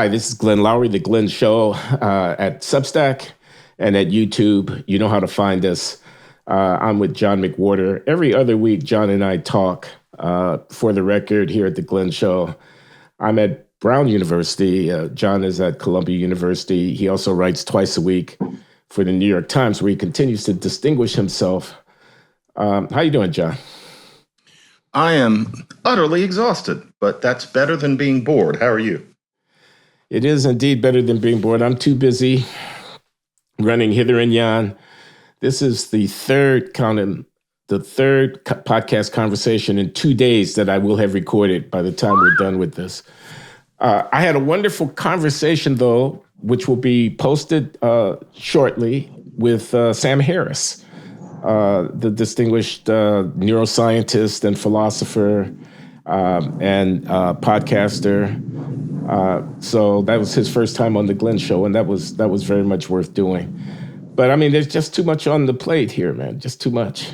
Hi, this is Glenn Loury, The Glenn Show, at Substack and at YouTube. You know how to find us. I'm with John McWhorter. Every other week, John and I talk, for the record, here at The Glenn Show. I'm at Brown University. John is at Columbia University. He also writes twice a week for the New York Times, where he continues to distinguish himself. How you doing, John? I am utterly exhausted, but that's better than being bored. How are you? It is indeed better than being bored. I'm too busy running hither and yon. This is the third podcast conversation in 2 days that I will have recorded by the time we're done with this. I had a wonderful conversation, though, which will be posted shortly with Sam Harris, the distinguished neuroscientist and philosopher and podcaster. So that was his first time on the Glenn Show, and that was very much worth doing. But I mean, there's just too much on the plate here, man. Just too much.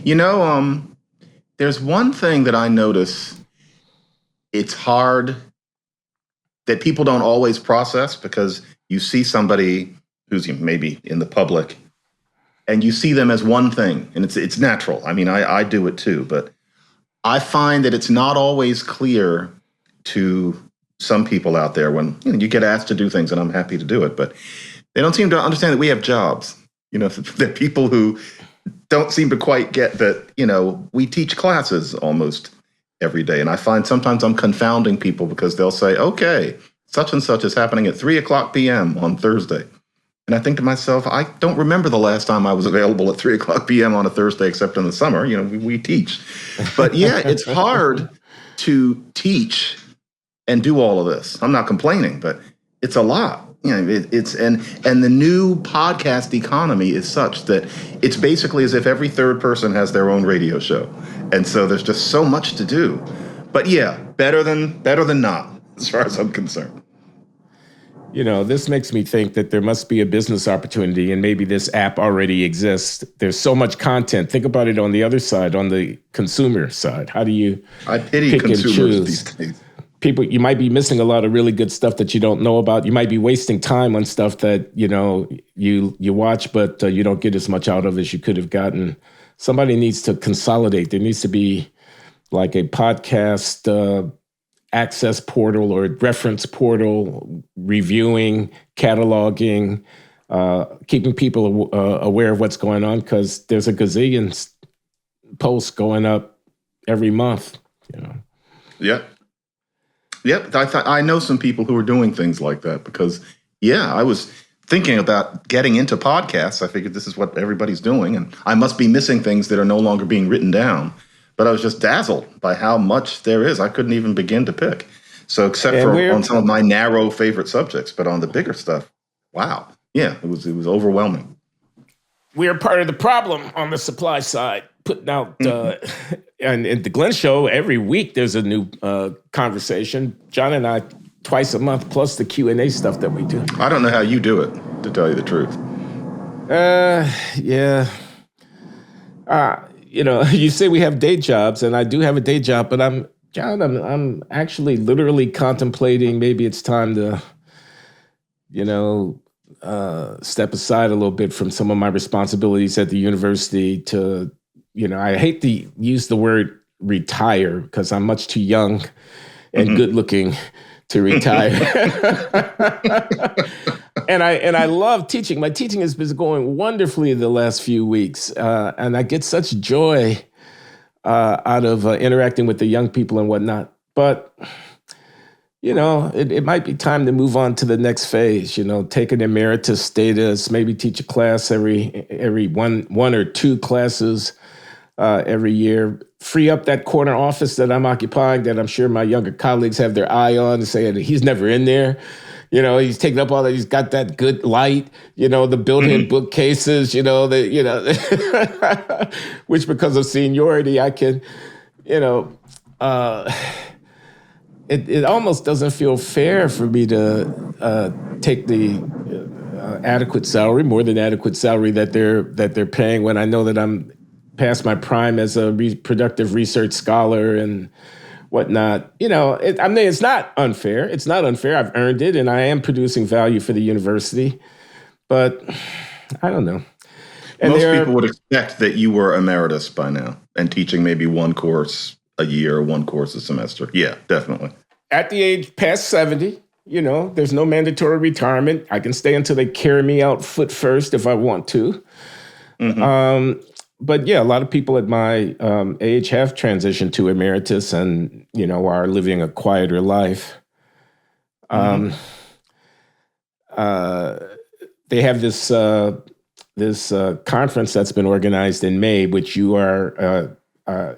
You know, there's one thing that I notice. It's hard that people don't always process, because you see somebody who's maybe in the public and you see them as one thing, and it's natural. I mean, I do it too, but I find that it's not always clear to some people out there when you get asked to do things, and I'm happy to do it, but they don't seem to understand that we have jobs. There are people who don't seem to quite get that, we teach classes almost every day. And I find sometimes I'm confounding people, because they'll say, okay, such and such is happening at 3:00 p.m. on Thursday. And I think to myself, I don't remember the last time I was available at 3:00 p.m. on a Thursday, except in the summer. We teach. But yeah, it's hard to teach and do all of this. I'm not complaining, but it's a lot. It's and the new podcast economy is such that it's basically as if every third person has their own radio show. And so there's just so much to do. But yeah, better than not, as far as I'm concerned. This makes me think that there must be a business opportunity, and maybe this app already exists. There's so much content. Think about it on the other side, on the consumer side. How do you I pity pick consumers and choose? These days. People, you might be missing a lot of really good stuff that you don't know about. You might be wasting time on stuff that, you watch, but you don't get as much out of as you could have gotten. Somebody needs to consolidate. There needs to be like a podcast access portal or reference portal, reviewing, cataloging, keeping people aware of what's going on, because there's a gazillion posts going up every month. Yep. Yep. I know some people who are doing things like that, because, I was thinking about getting into podcasts. I figured this is what everybody's doing, and I must be missing things that are no longer being written down. But I was just dazzled by how much there is. I couldn't even begin to pick. So except for on some of my narrow favorite subjects, but on the bigger stuff, wow. Yeah, it was overwhelming. We're part of the problem on the supply side, putting out, and in the Glenn Show, every week there's a new conversation. John and I, twice a month, plus the Q&A stuff that we do. I don't know how you do it, to tell you the truth. Yeah. You say we have day jobs, and I do have a day job, but I'm actually literally contemplating maybe it's time to, step aside a little bit from some of my responsibilities at the university to, I hate to use the word retire, because I'm much too young and good looking to retire. And I love teaching. My teaching has been going wonderfully the last few weeks. And I get such joy out of interacting with the young people and whatnot. But, it might be time to move on to the next phase, take an emeritus status, maybe teach a class every one or two classes every year, free up that corner office that I'm occupying, that I'm sure my younger colleagues have their eye on, and say he's never in there. He's taking up all that. He's got that good light, the built-in bookcases, which because of seniority, I can, it almost doesn't feel fair for me to take the adequate salary, more than adequate salary that they're paying, when I know that I'm past my prime as a reproductive research scholar and whatnot. I mean, it's not unfair. It's not unfair. I've earned it, and I am producing value for the university. But I don't know. And Most people would expect that you were emeritus by now and teaching maybe one course a year, one course a semester. Yeah, definitely. At the age past 70, there's no mandatory retirement. I can stay until they carry me out foot first if I want to. Mm-hmm. But yeah, a lot of people at my age have transitioned to emeritus and, are living a quieter life. Mm-hmm. They have this conference that's been organized in May, which you are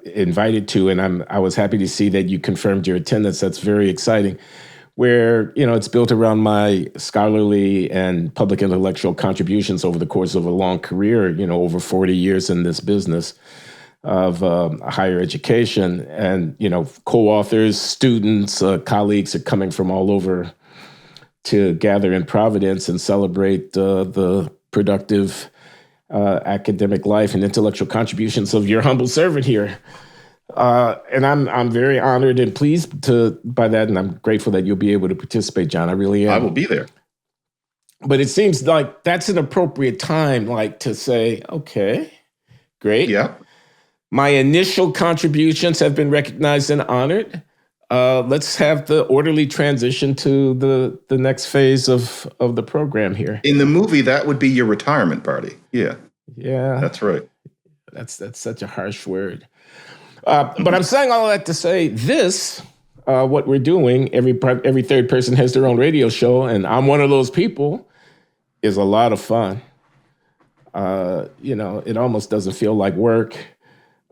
invited to, and I was happy to see that you confirmed your attendance. That's very exciting. Where it's built around my scholarly and public intellectual contributions over the course of a long career, over 40 years in this business of higher education, and co-authors, students, colleagues are coming from all over to gather in Providence and celebrate the productive academic life and intellectual contributions of your humble servant here. And I'm very honored and pleased by that, and I'm grateful that you'll be able to participate, John. I really am. I will be there. But it seems like that's an appropriate time, to say, okay, great. Yeah. My initial contributions have been recognized and honored. Let's have the orderly transition to the next phase of the program here. In the movie, that would be your retirement party. Yeah. Yeah. That's right. That's such a harsh word. But I'm saying all that to say this, what we're doing, every third person has their own radio show, and I'm one of those people, is a lot of fun. It almost doesn't feel like work.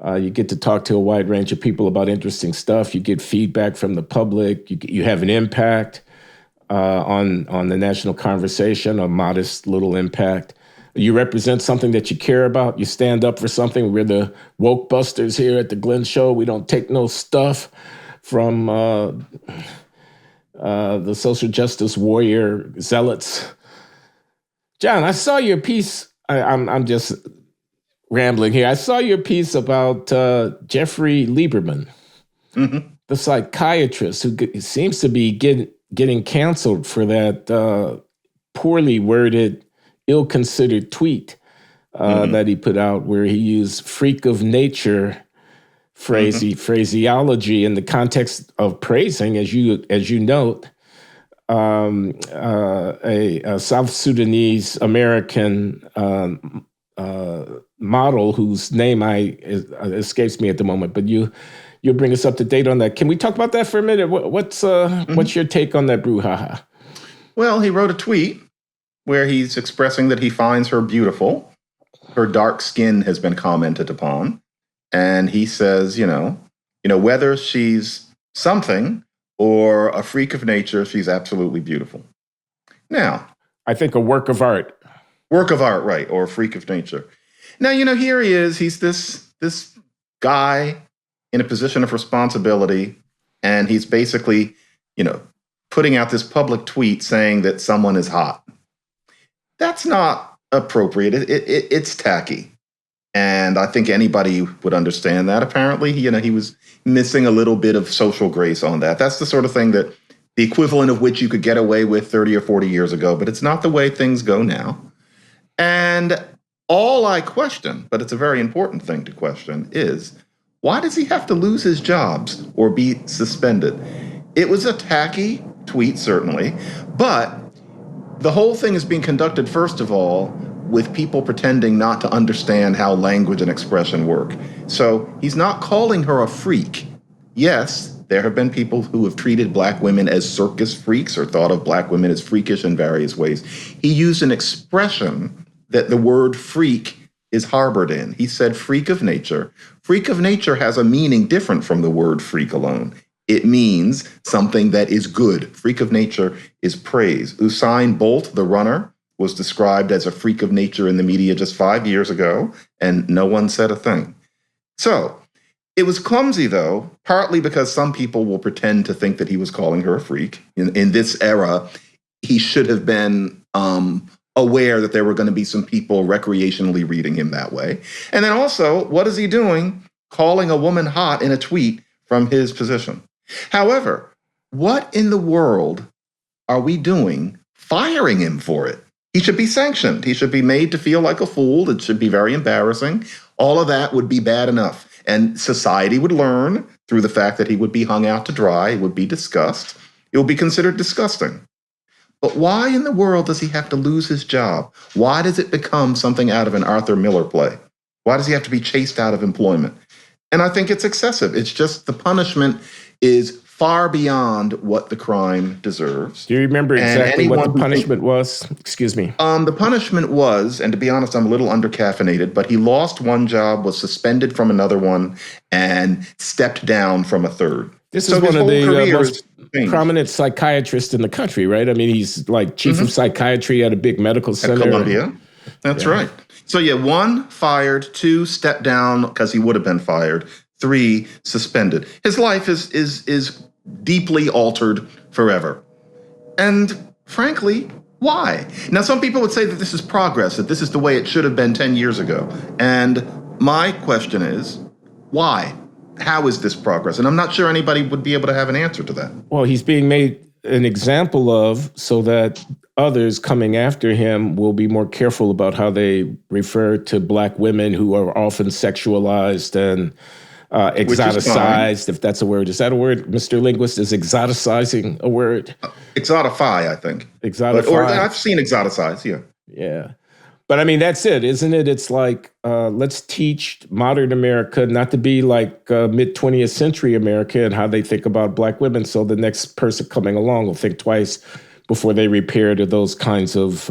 You get to talk to a wide range of people about interesting stuff. You get feedback from the public. You have an impact on the national conversation, a modest little impact. You represent something that you care about. You stand up for something. We're the woke busters here at the Glenn Show. We don't take no stuff from the social justice warrior zealots. John, I saw your piece. I'm just rambling here. I saw your piece about Jeffrey Lieberman, the psychiatrist who seems to be getting canceled for that poorly worded, ill-considered tweet that he put out where he used freak of nature phraseology in the context of praising, as you note, a South Sudanese American model whose name escapes me at the moment, but you'll bring us up to date on that. Can we talk about that for a minute? What's your take on that brouhaha? Well, he wrote a tweet where he's expressing that he finds her beautiful. Her dark skin has been commented upon. And he says, whether she's something or a freak of nature, she's absolutely beautiful. Now, I think a work of art. Work of art, right, or a freak of nature. Now, here he is. He's this guy in a position of responsibility, and he's basically, putting out this public tweet saying that someone is hot. That's not appropriate. It's tacky. And I think anybody would understand that. Apparently, he was missing a little bit of social grace on that. That's the sort of thing that the equivalent of which you could get away with 30 or 40 years ago, but it's not the way things go now. And all I question, but it's a very important thing to question, is why does he have to lose his jobs or be suspended? It was a tacky tweet, certainly, but the whole thing is being conducted, first of all, with people pretending not to understand how language and expression work. So he's not calling her a freak. Yes, there have been people who have treated black women as circus freaks or thought of black women as freakish in various ways. He used an expression that the word freak is harbored in. He said freak of nature. Freak of nature has a meaning different from the word freak alone. It means something that is good. Freak of nature is praise. Usain Bolt, the runner, was described as a freak of nature in the media just 5 years ago, and no one said a thing. So it was clumsy, though, partly because some people will pretend to think that he was calling her a freak. In this era, he should have been aware that there were going to be some people recreationally reading him that way. And then also, what is he doing? Calling a woman hot in a tweet from his position. However, what in the world are we doing firing him for it? He should be sanctioned. He should be made to feel like a fool. It should be very embarrassing. All of that would be bad enough. And society would learn through the fact that he would be hung out to dry. It would be discussed. It would be considered disgusting. But why in the world does he have to lose his job? Why does it become something out of an Arthur Miller play? Why does he have to be chased out of employment? And I think it's excessive. It's just the punishment is far beyond what the crime deserves. Do you remember exactly what the punishment was? Excuse me. The punishment was, and to be honest, I'm a little undercaffeinated, but he lost one job, was suspended from another one, and stepped down from a third. This is one of the most prominent psychiatrists in the country, right? I mean, he's like chief of psychiatry at a big medical center. At Columbia. That's right. So yeah, 1, fired, 2, stepped down because he would have been fired, 3, suspended. His life is deeply altered forever. And frankly, why? Now, some people would say that this is progress, that this is the way it should have been 10 years ago. And my question is, why? How is this progress? And I'm not sure anybody would be able to have an answer to that. Well, he's being made an example of so that others coming after him will be more careful about how they refer to Black women who are often sexualized and exoticized, if that's a word. Is that a word, Mr. Linguist? Is exoticizing a word? Exotify, I think. Exotify. Or I've seen exoticize, yeah. Yeah. But I mean, that's it, isn't it? It's like, let's teach modern America not to be like mid-20th century America and how they think about Black women. So the next person coming along will think twice before they repair to those kinds of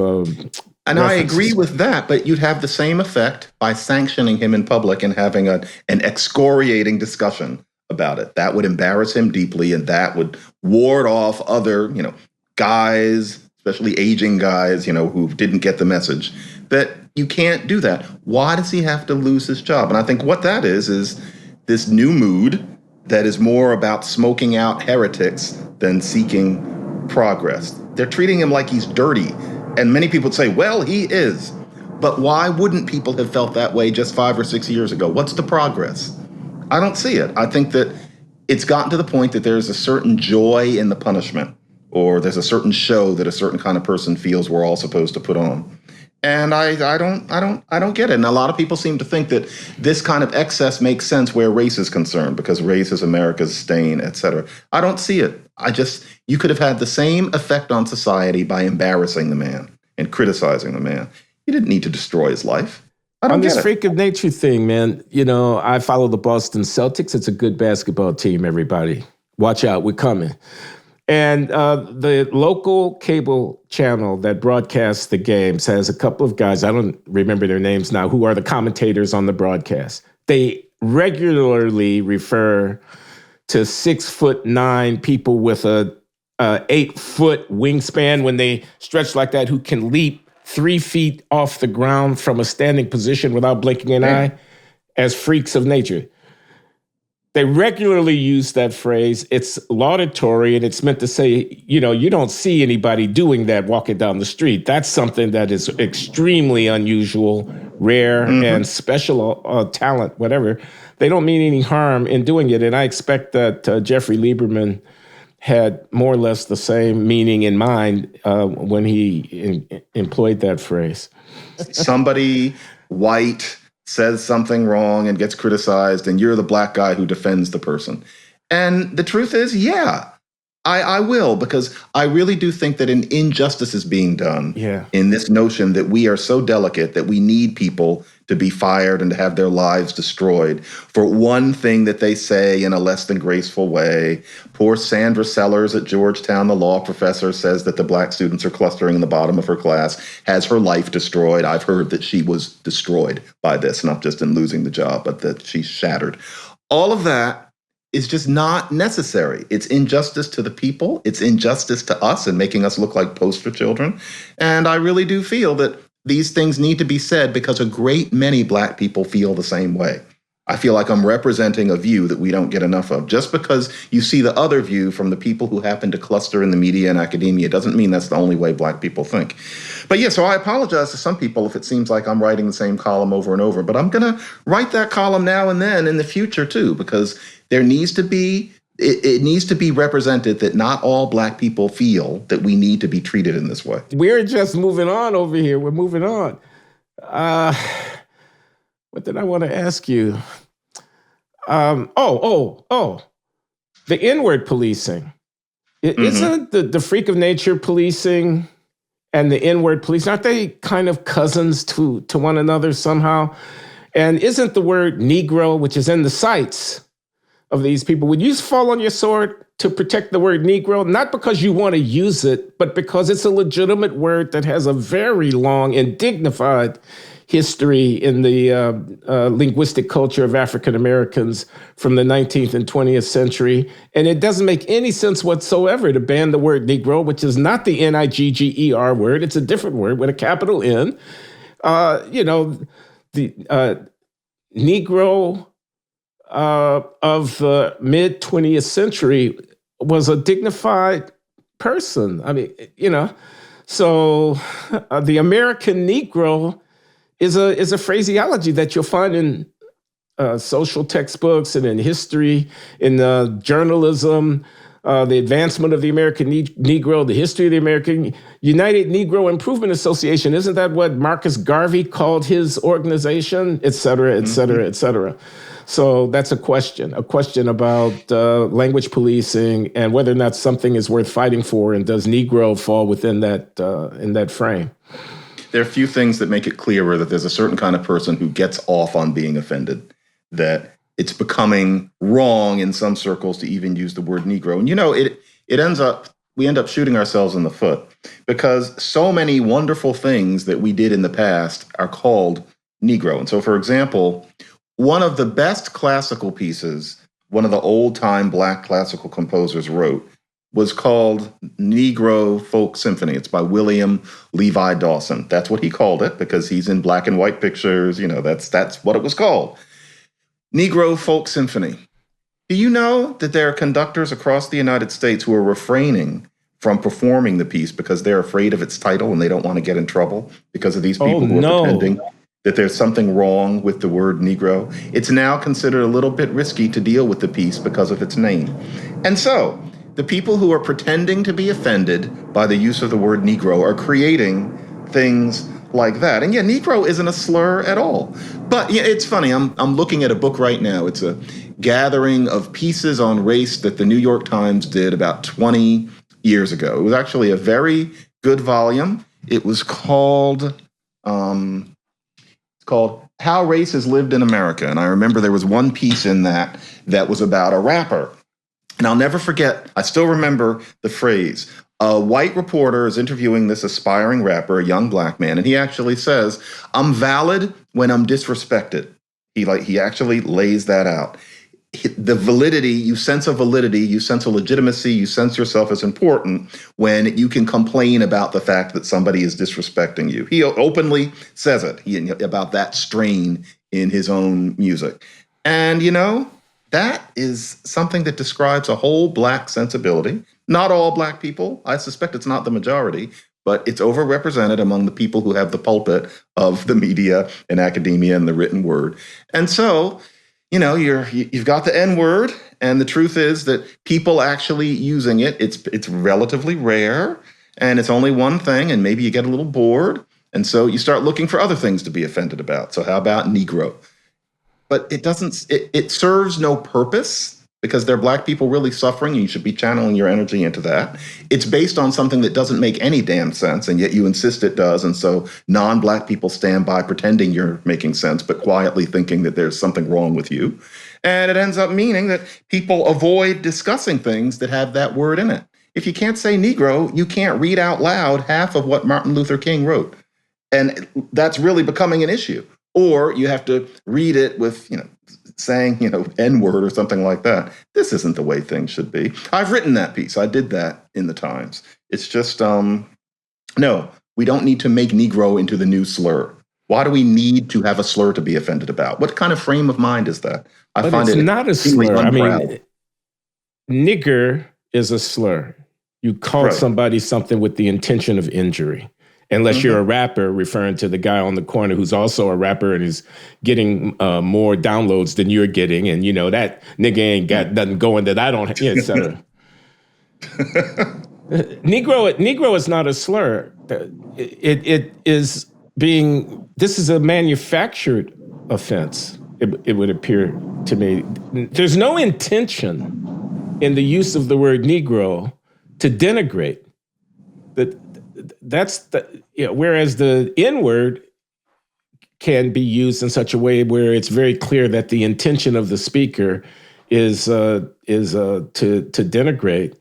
and references. I agree with that, but you'd have the same effect by sanctioning him in public and having an excoriating discussion about it. That would embarrass him deeply, and that would ward off other, guys, especially aging guys, who didn't get the message, that you can't do that. Why does he have to lose his job? And I think what that is this new mood that is more about smoking out heretics than seeking progress. They're treating him like he's dirty. And many people would say, well, he is. But why wouldn't people have felt that way just 5 or 6 years ago? What's the progress? I don't see it. I think that it's gotten to the point that there's a certain joy in the punishment, or there's a certain show that a certain kind of person feels we're all supposed to put on. And I don't get it. And a lot of people seem to think that this kind of excess makes sense where race is concerned, because race is America's stain, et cetera. I don't see it. You could have had the same effect on society by embarrassing the man and criticizing the man. You didn't need to destroy his life. I don't get it. On this freak of nature thing, man, I follow the Boston Celtics. It's a good basketball team, everybody. Watch out, we're coming. And the local cable channel that broadcasts the games has a couple of guys, I don't remember their names now, who are the commentators on the broadcast. They regularly refer to 6'9" people with a 8-foot wingspan when they stretch like that, who can leap 3 feet off the ground from a standing position without blinking an eye, as freaks of nature. They regularly use that phrase. It's laudatory, and it's meant to say, you don't see anybody doing that walking down the street. That's something that is extremely unusual, rare, and special talent, whatever. They don't mean any harm in doing it. And I expect that Jeffrey Lieberman had more or less the same meaning in mind when he employed that phrase. Somebody white says something wrong and gets criticized, and you're the Black guy who defends the person. And the truth is, I will, because I really do think that an injustice is being done in this notion that we are so delicate that we need people to be fired and to have their lives destroyed for one thing that they say in a less than graceful way. Poor Sandra Sellers at Georgetown, the law professor, says that the Black students are clustering in the bottom of her class, has her life destroyed. I've heard that she was destroyed by this, not just in losing the job, but that she's shattered. All of that is just not necessary. It's injustice to the people. It's injustice to us and making us look like poster children. And I really do feel that these things need to be said because a great many Black people feel the same way. I feel like I'm representing a view that we don't get enough of. Just because you see the other view from the people who happen to cluster in the media and academia doesn't mean that's the only way Black people think. But so I apologize to some people if it seems like I'm writing the same column over and over, but I'm going to write that column now and then in the future too, because there needs to be it needs to be represented that not all Black people feel that we need to be treated in this way. We're just moving on over here. We're moving on. What did I want to ask you? The inward policing. Isn't the freak of nature policing and the inward police, aren't they kind of cousins to one another somehow? And isn't the word Negro, which is in the sights of these people, would you fall on your sword to protect the word Negro? Not because you want to use it, but because it's a legitimate word that has a very long and dignified history in the linguistic culture of African Americans from the 19th and 20th century. And it doesn't make any sense whatsoever to ban the word Negro, which is not the Nigger word. It's a different word with a capital N. The Negro of the mid 20th century was a dignified person. I mean, so the American Negro is a phraseology that you'll find in social textbooks and in history, in journalism, the advancement of the American Negro, the history of the American United Negro Improvement Association. Isn't that what Marcus Garvey called his organization, et cetera, et cetera, et cetera? So that's a question about language policing and whether or not something is worth fighting for, and does Negro fall within that in that frame? There are a few things that make it clearer that there's a certain kind of person who gets off on being offended, that it's becoming wrong in some circles to even use the word Negro. And we end up shooting ourselves in the foot because so many wonderful things that we did in the past are called Negro. And so, for example, one of the best classical pieces one of the old-time Black classical composers wrote was called Negro Folk Symphony. It's by William Levi Dawson. That's what he called it because he's in black and white pictures. That's what it was called. Negro Folk Symphony. Do you know that there are conductors across the United States who are refraining from performing the piece because they're afraid of its title and they don't want to get in trouble because of these people who are pretending that there's something wrong with the word Negro? It's now considered a little bit risky to deal with the piece because of its name. And so the people who are pretending to be offended by the use of the word Negro are creating things like that. And yeah, Negro isn't a slur at all. But yeah, it's funny. I'm looking at a book right now. It's a gathering of pieces on race that the New York Times did about 20 years ago. It was actually a very good volume. It was called How Race Has Lived in America. And I remember there was one piece in that was about a rapper. And I'll never forget, I still remember the phrase. A white reporter is interviewing this aspiring rapper, a young Black man, and he actually says, "I'm valid when I'm disrespected." He actually lays that out. The validity, you sense a legitimacy, you sense yourself as important when you can complain about the fact that somebody is disrespecting you. He openly says it about that strain in his own music. And, that is something that describes a whole Black sensibility. Not all Black people. I suspect it's not the majority, but it's overrepresented among the people who have the pulpit of the media and academia and the written word. And so, you've got the N word, and the truth is that people actually using it, it's relatively rare, and it's only one thing, and maybe you get a little bored, and so you start looking for other things to be offended about. So how about Negro? But it serves no purpose because there are Black people really suffering, and you should be channeling your energy into that. It's based on something that doesn't make any damn sense, and yet you insist it does. And so non-Black people stand by pretending you're making sense, but quietly thinking that there's something wrong with you. And it ends up meaning that people avoid discussing things that have that word in it. If you can't say Negro, you can't read out loud half of what Martin Luther King wrote. And that's really becoming an issue. Or you have to read it with, saying, N-word or something like that. This isn't the way things should be. I've written that piece. I did that in the Times. It's just, no, we don't need to make Negro into the new slur. Why do we need to have a slur to be offended about? What kind of frame of mind is that? But it's not a slur. I mean, nigger is a slur. You call somebody something with the intention of injury. unless you're a rapper, referring to the guy on the corner who's also a rapper and is getting more downloads than you're getting. And, that nigga ain't got nothing going that I don't, et cetera. Negro is not a slur. It is this is a manufactured offense, it would appear to me. There's no intention in the use of the word Negro to denigrate. Whereas the N-word can be used in such a way where it's very clear that the intention of the speaker is to denigrate.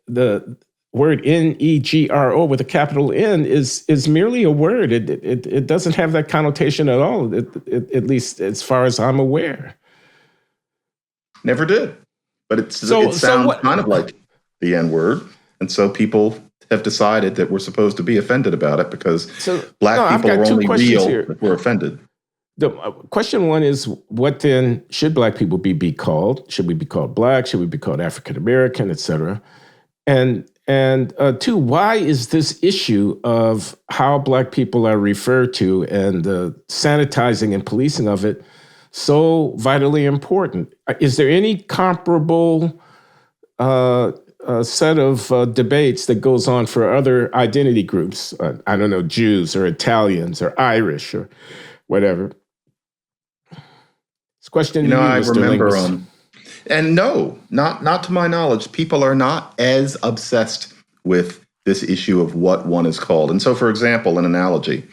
The word Negro with a capital N is merely a word. It doesn't have that connotation at all, at least as far as I'm aware. Never did. But it sounds kind of like the N-word. And so people have decided that we're supposed to be offended about it because black people are only real if we're offended. The question one is, what then should black people be called? Should we be called black? Should we be called African American, et cetera? And two, why is this issue of how black people are referred to and the sanitizing and policing of it so vitally important? Is there any comparable set of debates that goes on for other identity groups? I don't know, Jews or Italians or Irish or whatever. This question to you, I Mr. remember, Linguist. and no, not to my knowledge, people are not as obsessed with this issue of what one is called. And so, for example, an analogy,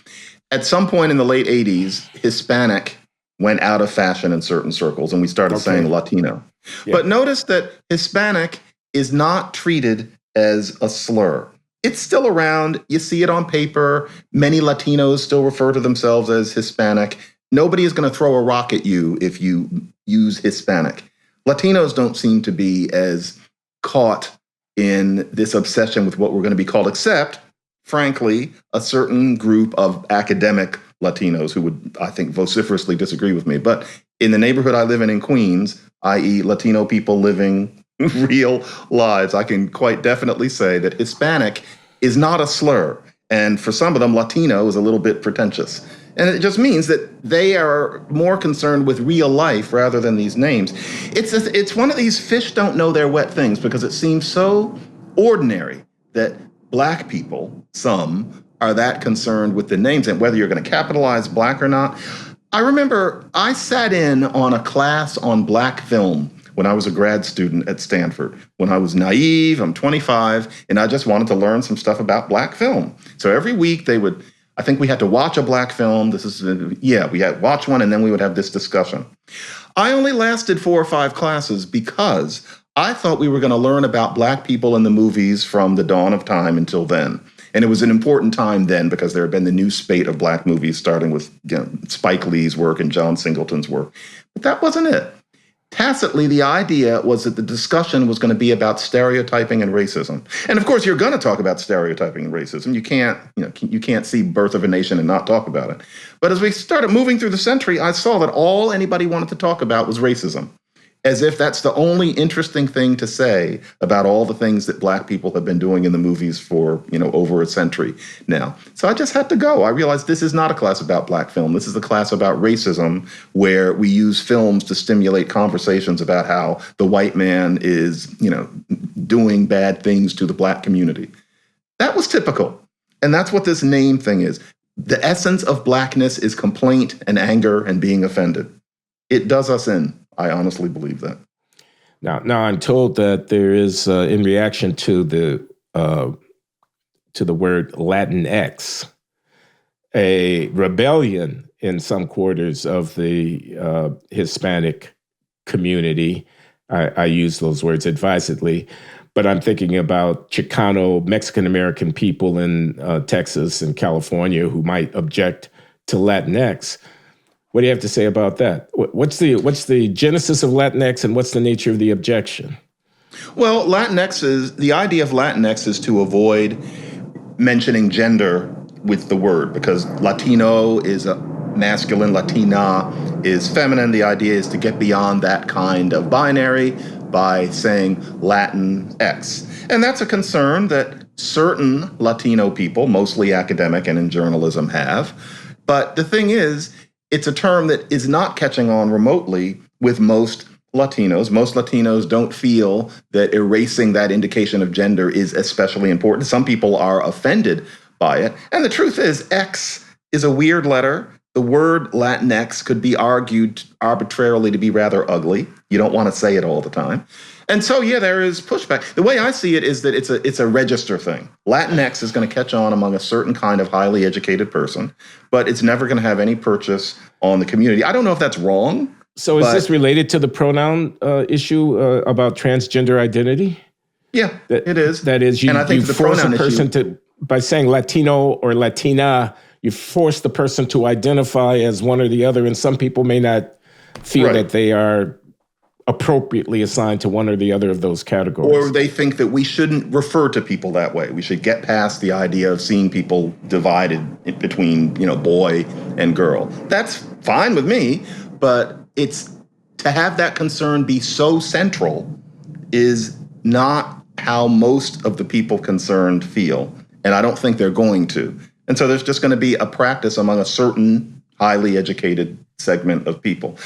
at some point in the late 80s, Hispanic went out of fashion in certain circles, and we started saying Latino. Yeah. But notice that Hispanic is not treated as a slur. It's still around. You see it on paper. Many Latinos still refer to themselves as Hispanic. Nobody is going to throw a rock at you if you use Hispanic. Latinos don't seem to be as caught in this obsession with what we're going to be called, except, frankly, a certain group of academic Latinos who would, I think, vociferously disagree with me. But in the neighborhood I live in Queens, i.e. Latino people living real lives, I can quite definitely say that Hispanic is not a slur. And for some of them, Latino is a little bit pretentious. And it just means that they are more concerned with real life rather than these names. It's one of these fish don't know their wet things, because it seems so ordinary that black people, some, are that concerned with the names and whether you're going to capitalize black or not. I remember I sat in on a class on black film when I was a grad student at Stanford. When I was naive, I'm 25, and I just wanted to learn some stuff about black film. So every week I think we had to watch a black film. We had watch one, and then we would have this discussion. I only lasted 4 or 5 classes because I thought we were going to learn about black people in the movies from the dawn of time until then. And it was an important time then because there had been the new spate of black movies, starting with Spike Lee's work and John Singleton's work. But that wasn't it. Tacitly, the idea was that the discussion was going to be about stereotyping and racism. And of course, you're going to talk about stereotyping and racism. You can't see Birth of a Nation and not talk about it. But as we started moving through the century, I saw that all anybody wanted to talk about was racism, as if that's the only interesting thing to say about all the things that black people have been doing in the movies for, over a century now. So I just had to go. I realized this is not a class about black film. This is a class about racism, where we use films to stimulate conversations about how the white man is, doing bad things to the black community. That was typical. And that's what this name thing is. The essence of blackness is complaint and anger and being offended. It does us in. I honestly believe that. Now I'm told that there is, in reaction to the word Latinx, a rebellion in some quarters of the Hispanic community. I use those words advisedly, but I'm thinking about Chicano Mexican-American people in Texas and California who might object to Latinx. What do you have to say about that? What's the genesis of Latinx, and what's the nature of the objection? Well, the idea of Latinx is to avoid mentioning gender with the word, because Latino is a masculine, Latina is feminine. The idea is to get beyond that kind of binary by saying Latin X. And that's a concern that certain Latino people, mostly academic and in journalism, have. But the thing is, it's a term that is not catching on remotely with most Latinos. Most Latinos don't feel that erasing that indication of gender is especially important. Some people are offended by it. And the truth is, X is a weird letter. The word Latinx could be argued arbitrarily to be rather ugly. You don't want to say it all the time. And so, yeah, there is pushback. The way I see it is that it's a register thing. Latinx is going to catch on among a certain kind of highly educated person, but it's never going to have any purchase on the community. I don't know if that's wrong. So is this related to the pronoun issue about transgender identity? Yeah, it is. That is, you, and I think you the force a pronoun person issue, to, by saying Latino or Latina, you force the person to identify as one or the other, and some people may not feel that they are appropriately assigned to one or the other of those categories. Or they think that we shouldn't refer to people that way. We should get past the idea of seeing people divided between, boy and girl. That's fine with me, but it's to have that concern be so central is not how most of the people concerned feel. And I don't think they're going to. And so there's just going to be a practice among a certain highly educated segment of people.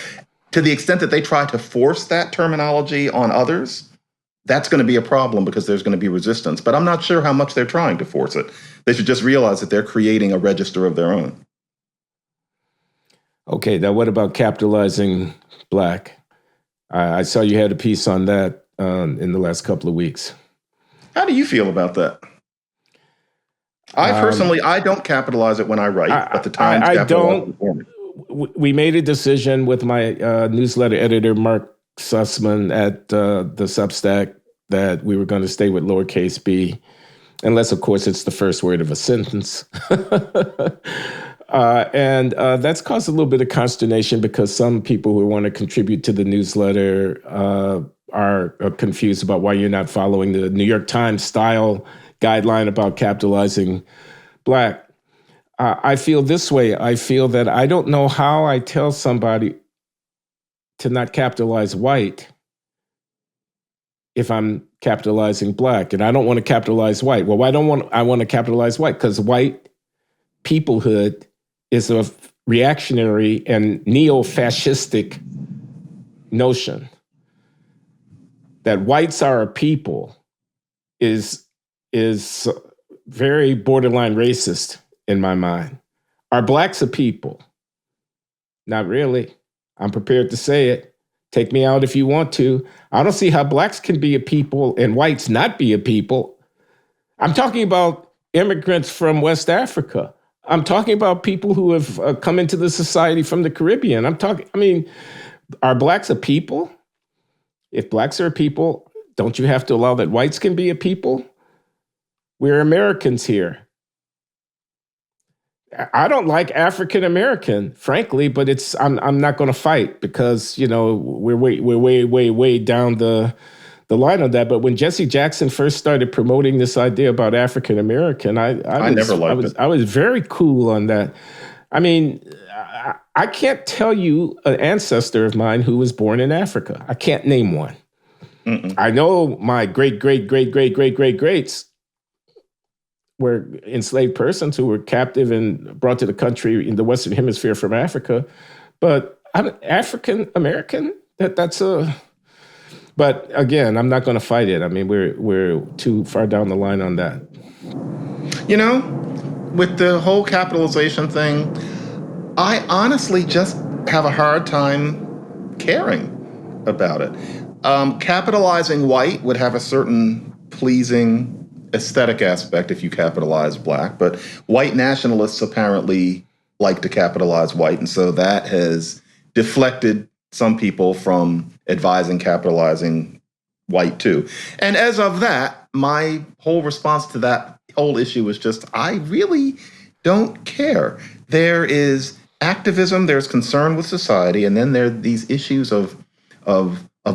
To the extent that they try to force that terminology on others, that's going to be a problem because there's going to be resistance. But I'm not sure how much they're trying to force it. They should just realize that they're creating a register of their own. Okay, now what about capitalizing Black? I saw you had a piece on that in the last couple of weeks. How do you feel about that? I don't capitalize it when I write, but the Times capitalizes it for me. We made a decision with my newsletter editor, Mark Sussman, at the Substack that we were going to stay with lowercase b, unless, of course, it's the first word of a sentence. And that's caused a little bit of consternation because some people who want to contribute to the newsletter are confused about why you're not following the New York Times style guideline about capitalizing Black. I feel this way. I feel that I don't know how I tell somebody to not capitalize white if I'm capitalizing Black, and I don't want to capitalize white. Well, why don't I want to capitalize white? Because white peoplehood is a reactionary and neo-fascistic notion. That whites are a people is very borderline racist in my mind. Are Blacks a people? Not really. I'm prepared to say it. Take me out if you want to. I don't see how Blacks can be a people and whites not be a people. I'm talking about immigrants from West Africa. I'm talking about people who have come into the society from the Caribbean. Are Blacks a people? If Blacks are a people, don't you have to allow that whites can be a people? We're Americans here. I don't like African American, frankly, but I'm not going to fight because we're way down the line on that. But when Jesse Jackson first started promoting this idea about African American, I was very cool on that. I mean, I can't tell you an ancestor of mine who was born in Africa. I can't name one. Mm-mm. I know my greats were enslaved persons who were captive and brought to the country in the Western Hemisphere from Africa. But I'm African American, that's a... But again, I'm not going to fight it. I mean, we're too far down the line on that. With the whole capitalization thing, I honestly just have a hard time caring about it. Capitalizing white would have a certain pleasing aesthetic aspect if you capitalize Black, but white nationalists apparently like to capitalize white, and so that has deflected some people from advising capitalizing white too. And as of that, my whole response to that whole issue is just, I really don't care. There is activism, there's concern with society, and then there are these issues of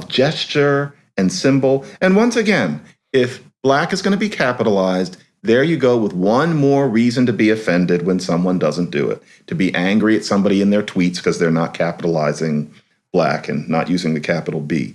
gesture and symbol. And once again, if Black is going to be capitalized, there you go with one more reason to be offended when someone doesn't do it, to be angry at somebody in their tweets because they're not capitalizing Black and not using the capital B.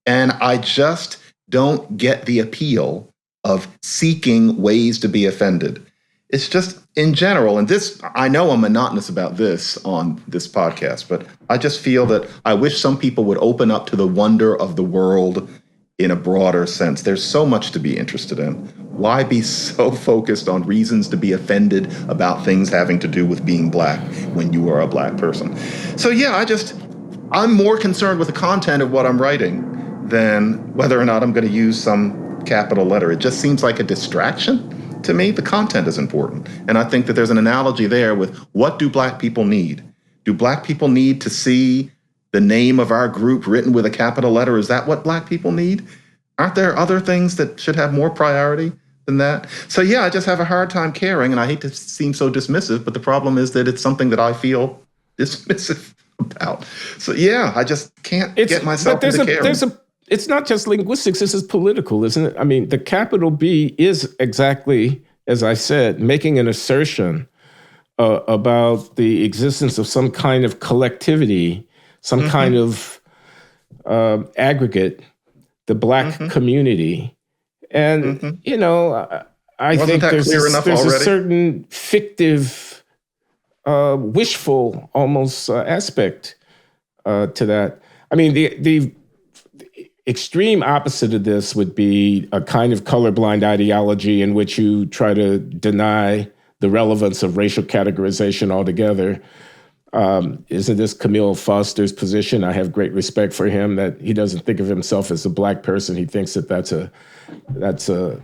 And I just don't get the appeal of seeking ways to be offended. It's just in general, and this, I know I'm monotonous about this on this podcast, but I just feel that I wish some people would open up to the wonder of the world in a broader sense. There's so much to be interested in. Why be so focused on reasons to be offended about things having to do with being Black when you are a Black person? So yeah, I'm more concerned with the content of what I'm writing than whether or not I'm going to use some capital letter. It just seems like a distraction. To me, the content is important. And I think that there's an analogy there with, what do Black people need? Do Black people need to see the name of our group written with a capital letter? Is that what Black people need? Aren't there other things that should have more priority than that? So yeah, I just have a hard time caring, and I hate to seem so dismissive, but the problem is that it's something that I feel dismissive about. So yeah, I just can't get myself into caring. It's not just linguistics, this is political, isn't it? I mean, the capital B is exactly, as I said, making an assertion about the existence of some kind of collectivity, some kind of aggregate, the Black community. And, you know, I think there's a certain fictive, wishful almost aspect to that. I mean, the extreme opposite of this would be a kind of colorblind ideology in which you try to deny the relevance of racial categorization altogether. Isn't this Camille Foster's position? I have great respect for him, that he doesn't think of himself as a Black person. He thinks that that's a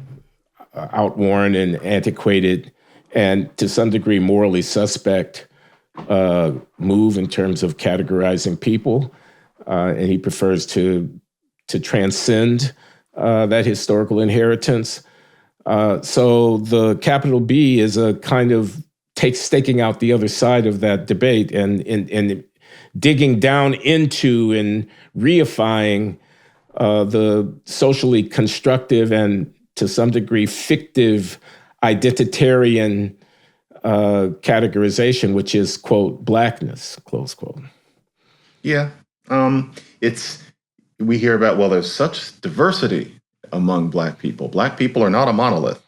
outworn and antiquated and to some degree morally suspect move in terms of categorizing people. And he prefers to transcend that historical inheritance. So the capital B is a kind of staking out the other side of that debate and digging down into and reifying the socially constructive and to some degree fictive identitarian categorization, which is, quote, Blackness, close quote. Yeah, we hear about, well, there's such diversity among Black people. Black people are not a monolith.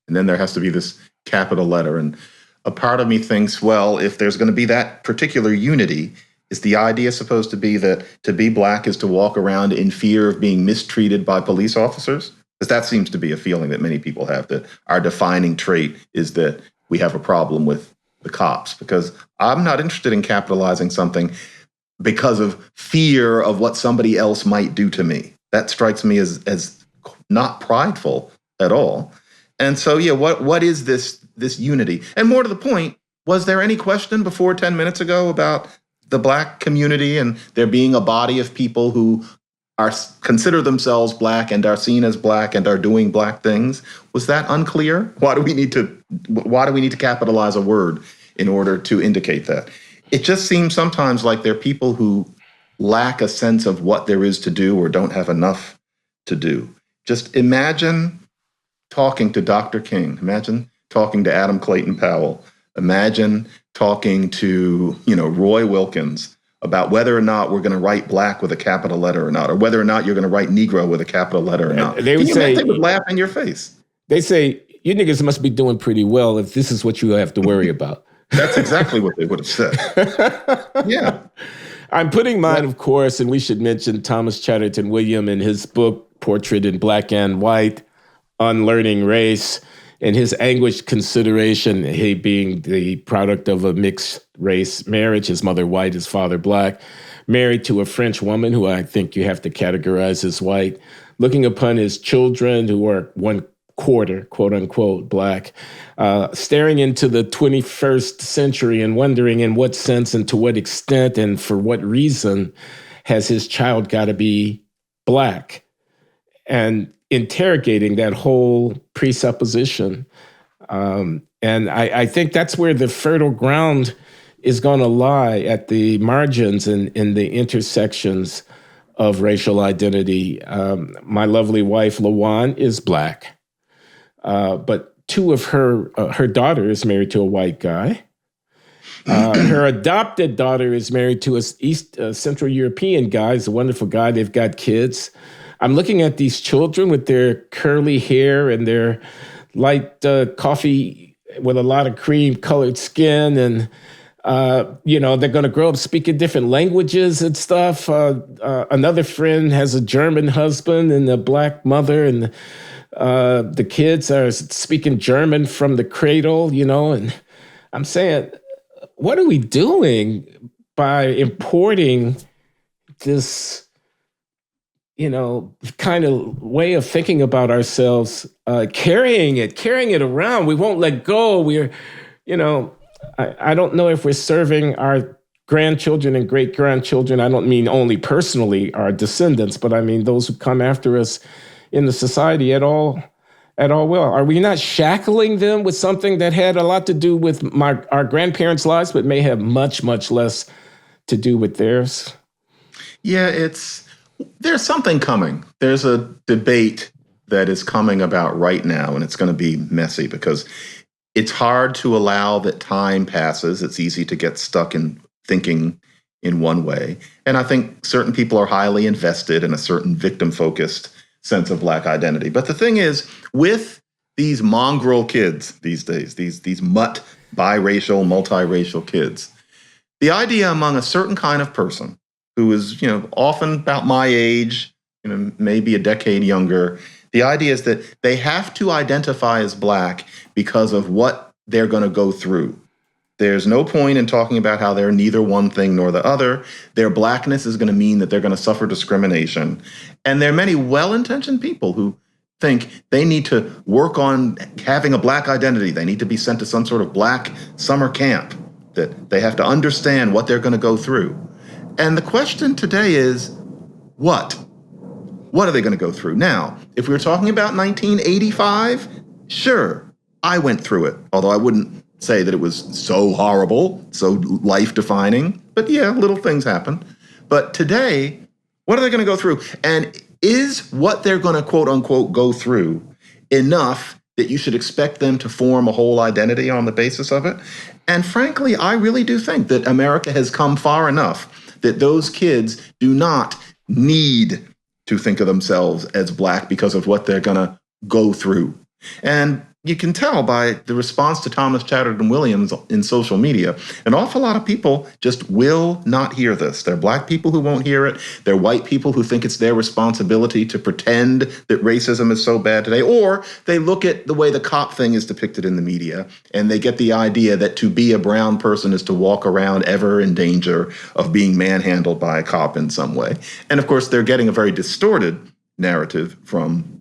And then there has to be this capital letter. And a part of me thinks, well, if there's going to be that particular unity, is the idea supposed to be that to be Black is to walk around in fear of being mistreated by police officers? Because that seems to be a feeling that many people have, that our defining trait is that we have a problem with the cops. Because I'm not interested in capitalizing something because of fear of what somebody else might do to me. That strikes me as not prideful at all. And so, yeah, what is this unity? And more to the point, was there any question before 10 minutes ago about the Black community and there being a body of people who consider themselves Black and are seen as Black and are doing Black things? Was that unclear? Why do we need to capitalize a word in order to indicate that? It just seems sometimes like there are people who lack a sense of what there is to do or don't have enough to do. Just imagine talking to Dr. King. Imagine talking to Adam Clayton Powell. Imagine talking to, Roy Wilkins about whether or not we're going to write Black with a capital letter or not, or whether or not you're going to write Negro with a capital letter or not. They would laugh in your face. They say, you niggas must be doing pretty well if this is what you have to worry about. That's exactly what they would have said. Yeah. I'm putting mine, of course, and we should mention Thomas Chatterton William in his book, Portrait in Black and White, Unlearning Race, and his anguished consideration, he being the product of a mixed race marriage, his mother white, his father Black, married to a French woman who I think you have to categorize as white, looking upon his children who are 1/4, quote unquote, Black, staring into the 21st century and wondering in what sense and to what extent and for what reason has his child got to be Black, and interrogating that whole presupposition. And I think that's where the fertile ground is going to lie, at the margins and in the intersections of racial identity. My lovely wife, LaJuan, is Black. But two of her daughter is married to a white guy. Her adopted daughter is married to a Central European guy. He's a wonderful guy. They've got kids. I'm looking at these children with their curly hair and their light coffee with a lot of cream colored skin. And, they're going to grow up speaking different languages and stuff. Another friend has a German husband and a black mother, and the kids are speaking German from the cradle, and I'm saying, what are we doing by importing this, kind of way of thinking about ourselves, carrying it around? We won't let go. I don't know if we're serving our grandchildren and great-grandchildren. I don't mean only personally our descendants, but I mean those who come after us in the society at all well. Are we not shackling them with something that had a lot to do with our grandparents' lives, but may have much, much less to do with theirs? Yeah, there's something coming. There's a debate that is coming about right now, and it's going to be messy because it's hard to allow that time passes. It's easy to get stuck in thinking in one way. And I think certain people are highly invested in a certain victim-focused sense of Black identity. But the thing is, with these mongrel kids these days, these mutt, biracial, multiracial kids, the idea among a certain kind of person who is, often about my age, maybe a decade younger, the idea is that they have to identify as Black because of what they're going to go through. There's no point in talking about how they're neither one thing nor the other. Their Blackness is going to mean that they're going to suffer discrimination. And there are many well-intentioned people who think they need to work on having a Black identity. They need to be sent to some sort of Black summer camp, that they have to understand what they're going to go through. And the question today is, what? What are they going to go through? Now, if we were talking about 1985, sure, I went through it, although I wouldn't say that it was so horrible, so life-defining. But yeah, little things happen. But today, what are they going to go through? And is what they're going to, quote unquote, go through enough that you should expect them to form a whole identity on the basis of it? And frankly, I really do think that America has come far enough that those kids do not need to think of themselves as Black because of what they're going to go through. And you can tell by the response to Thomas Chatterton Williams in social media, an awful lot of people just will not hear this. There are Black people who won't hear it. There are white people who think it's their responsibility to pretend that racism is so bad today. Or they look at the way the cop thing is depicted in the media, and they get the idea that to be a brown person is to walk around ever in danger of being manhandled by a cop in some way. And of course, they're getting a very distorted narrative from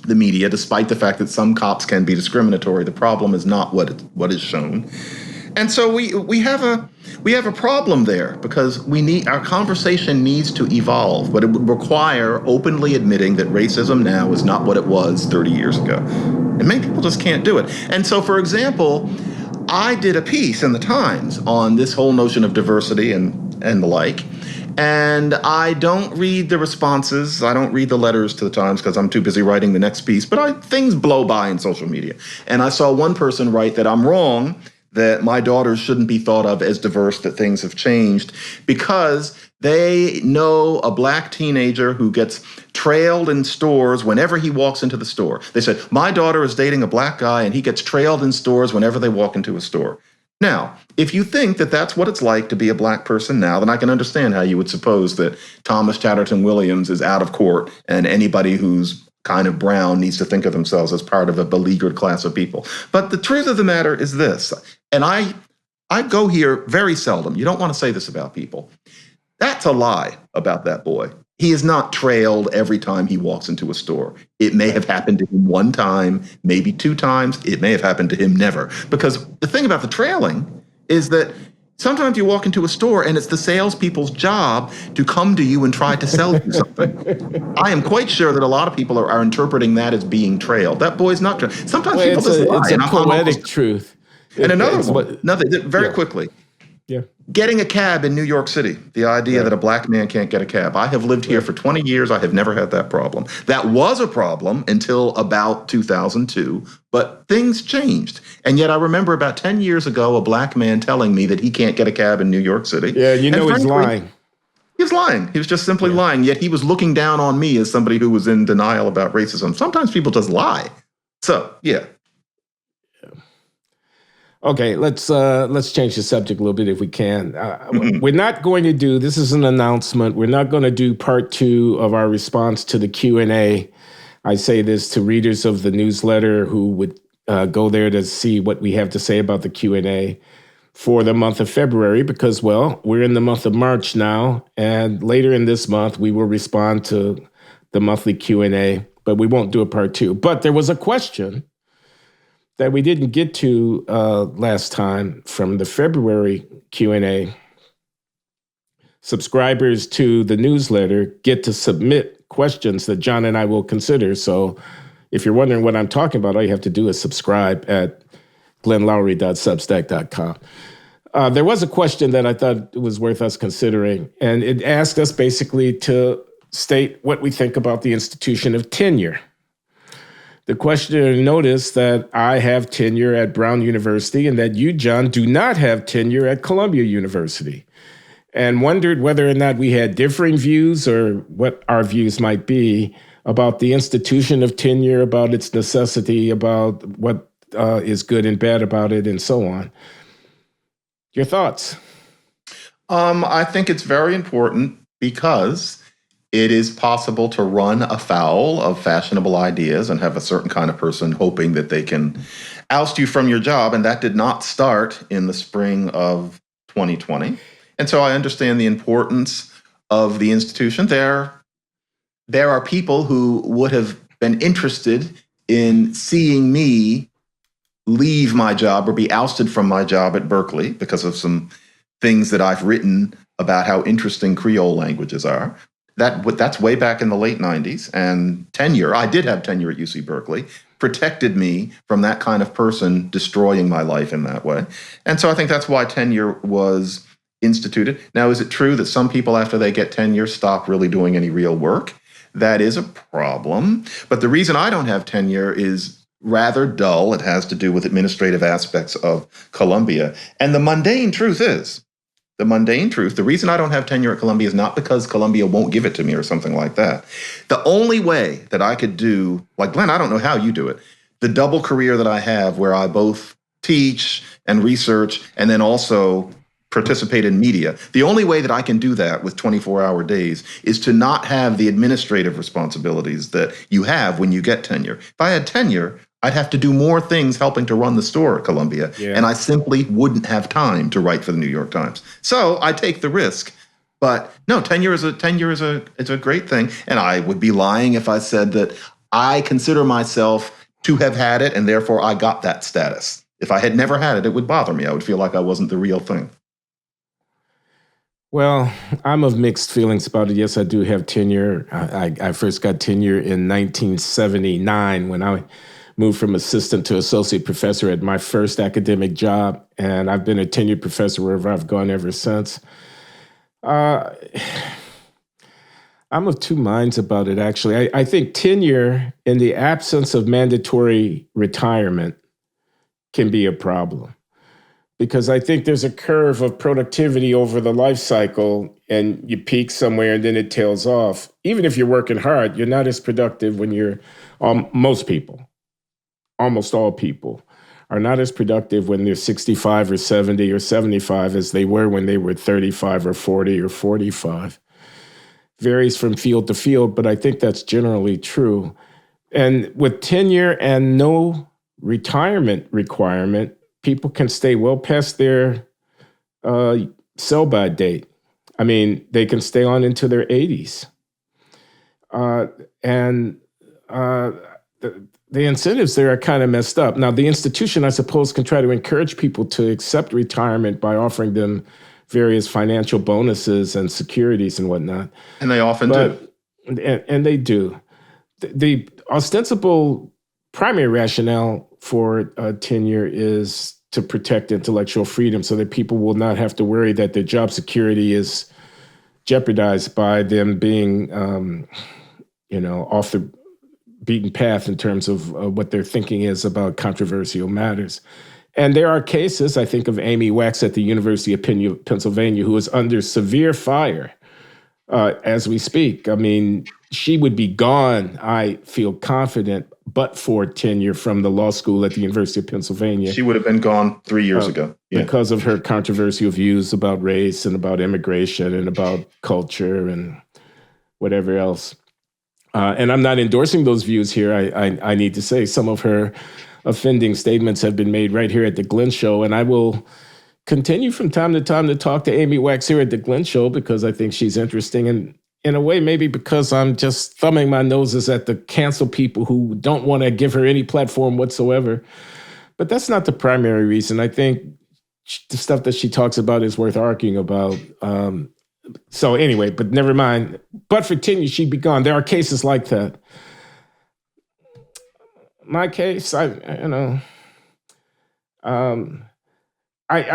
the media, despite the fact that some cops can be discriminatory. The problem is not what is shown. And so we have a problem there, because our conversation needs to evolve, but it would require openly admitting that racism now is not what it was 30 years ago. And many people just can't do it. And so, for example, I did a piece in the Times on this whole notion of diversity and the like. And I don't read the responses. I don't read the letters to the Times because I'm too busy writing the next piece. But things blow by in social media. And I saw one person write that I'm wrong, that my daughters shouldn't be thought of as diverse, that things have changed, because they know a Black teenager who gets trailed in stores whenever he walks into the store. They said, my daughter is dating a Black guy and he gets trailed in stores whenever they walk into a store. Now, if you think that that's what it's like to be a Black person now, then I can understand how you would suppose that Thomas Chatterton Williams is out of court and anybody who's kind of brown needs to think of themselves as part of a beleaguered class of people. But the truth of the matter is this, and I go here very seldom. You don't want to say this about people. That's a lie about that boy. He is not trailed every time he walks into a store. It may have happened to him one time, maybe two times. It may have happened to him never. Because the thing about the trailing is that sometimes you walk into a store and it's the salespeople's job to come to you and try to sell you something. I am quite sure that a lot of people are interpreting that as being trailed. That boy's not trailed. Sometimes people just lie. It's a poetic truth. And very quickly. Yeah. Getting a cab in New York City, the idea that a Black man can't get a cab. I have lived here for 20 years. I have never had that problem. That was a problem until about 2002, but things changed. And yet I remember about 10 years ago, a Black man telling me that he can't get a cab in New York City. Yeah, he's lying. He was lying. He was just simply lying. Yet he was looking down on me as somebody who was in denial about racism. Sometimes people just lie. So, yeah. Okay, let's change the subject a little bit if we can. We're not going to do, this is an announcement, we're not going to do part 2 of our response to the Q&A. I say this to readers of the newsletter who would go there to see what we have to say about the Q&A for the month of February, because, well, we're in the month of March now, and later in this month, we will respond to the monthly Q&A, but we won't do a part 2. But there was a question that we didn't get to last time from the February Q&A. Subscribers to the newsletter get to submit questions that John and I will consider. So if you're wondering what I'm talking about, all you have to do is subscribe at glennloury.substack.com. There was a question that I thought was worth us considering, and it asked us basically to state what we think about the institution of tenure. The questioner noticed that I have tenure at Brown University and that you, John, do not have tenure at Columbia University, and wondered whether or not we had differing views or what our views might be about the institution of tenure, about its necessity, about what is good and bad about it, and so on. Your thoughts? I think it's very important because it is possible to run afoul of fashionable ideas and have a certain kind of person hoping that they can oust you from your job. And that did not start in the spring of 2020. And so I understand the importance of the institution. There are people who would have been interested in seeing me leave my job or be ousted from my job at Berkeley because of some things that I've written about how interesting Creole languages are. That's way back in the late 90s. And tenure, I did have tenure at UC Berkeley, protected me from that kind of person destroying my life in that way. And so I think that's why tenure was instituted. Now, is it true that some people, after they get tenure, stop really doing any real work? That is a problem. But the reason I don't have tenure is rather dull. It has to do with administrative aspects of Columbia. And the mundane truth, the reason I don't have tenure at Columbia is not because Columbia won't give it to me or something like that. The only way that I could do, like Glenn, I don't know how you do it, the double career that I have where I both teach and research and then also participate in media, the only way that I can do that with 24-hour days is to not have the administrative responsibilities that you have when you get tenure. If I had tenure, I'd have to do more things helping to run the store at Columbia, and I simply wouldn't have time to write for the New York Times. So I take the risk. But no, tenure is a great thing, and I would be lying if I said that I consider myself to have had it, and therefore I got that status. If I had never had it, it would bother me. I would feel like I wasn't the real thing. Well, I'm of mixed feelings about it. Yes, I do have tenure. I first got tenure in 1979 when I moved from assistant to associate professor at my first academic job, and I've been a tenured professor wherever I've gone ever since. I'm of two minds about it, actually. I think tenure in the absence of mandatory retirement can be a problem, because I think there's a curve of productivity over the life cycle, and you peak somewhere and then it tails off. Even if you're working hard, you're not as productive when you're, almost all people are not as productive when they're 65 or 70 or 75 as they were when they were 35 or 40 or 45. Varies from field to field, but I think that's generally true. And with tenure and no retirement requirement, people can stay well past their sell-by date. I mean, they can stay on into their 80s. The incentives there are kind of messed up. Now, the institution, I suppose, can try to encourage people to accept retirement by offering them various financial bonuses and securities and whatnot. And they often do. And they do. The ostensible primary rationale for tenure is to protect intellectual freedom so that people will not have to worry that their job security is jeopardized by them being, off the beaten path in terms of what their thinking is about controversial matters. And there are cases, I think of Amy Wax at the University of Pennsylvania, who is under severe fire as we speak. I mean, she would be gone, I feel confident, but for tenure from the law school at the University of Pennsylvania. She would have been gone 3 years ago. Yeah. Because of her controversial views about race and about immigration and about culture and whatever else. And I'm not endorsing those views here. I need to say some of her offending statements have been made right here at the Glenn Show, and I will continue from time to time to talk to Amy Wax here at the Glenn Show because I think she's interesting, and in a way, maybe because I'm just thumbing my noses at the cancel people who don't want to give her any platform whatsoever. But that's not the primary reason. I think the stuff that she talks about is worth arguing about. So anyway, but never mind. But for Tenure, she'd be gone. There are cases like that. My case, I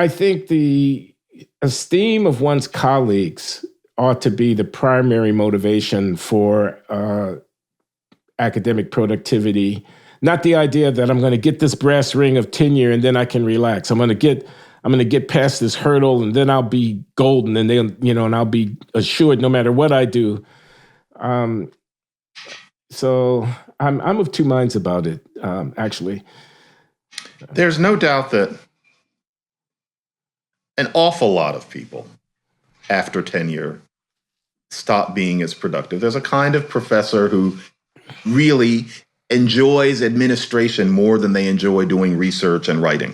think the esteem of one's colleagues ought to be the primary motivation for academic productivity, not the idea that I'm going to get this brass ring of tenure and then I can relax. I'm going to get past this hurdle and then I'll be golden and then, and I'll be assured no matter what I do. So I'm of two minds about it, actually. There's no doubt that an awful lot of people after tenure stop being as productive. There's a kind of professor who really enjoys administration more than they enjoy doing research and writing.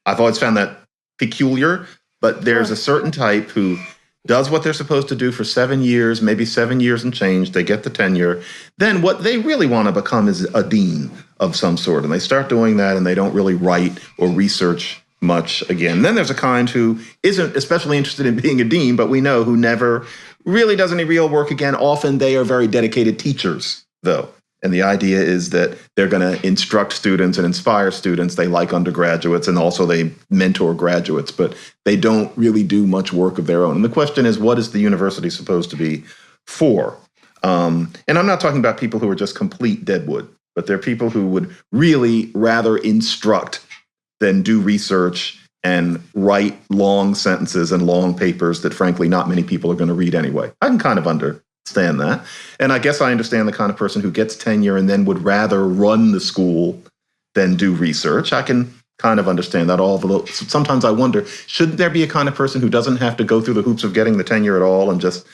I've always found that peculiar, but there's a certain type who does what they're supposed to do for 7 years, maybe 7 years and change. They get the tenure. Then what they really want to become is a dean of some sort. And they start doing that and they don't really write or research much again. Then there's a kind who isn't especially interested in being a dean, but we know who never really does any real work again. Often they are very dedicated teachers, though. And the idea is that they're going to instruct students and inspire students. They like undergraduates and also they mentor graduates, but they don't really do much work of their own. And the question is, what is the university supposed to be for? And I'm not talking about people who are just complete deadwood, but they're people who would really rather instruct than do research and write long sentences and long papers that, frankly, not many people are going to read anyway. I can kind of understand that. And I guess I understand the kind of person who gets tenure and then would rather run the school than do research. I can kind of understand that. Although sometimes I wonder, shouldn't there be a kind of person who doesn't have to go through the hoops of getting the tenure at all and just,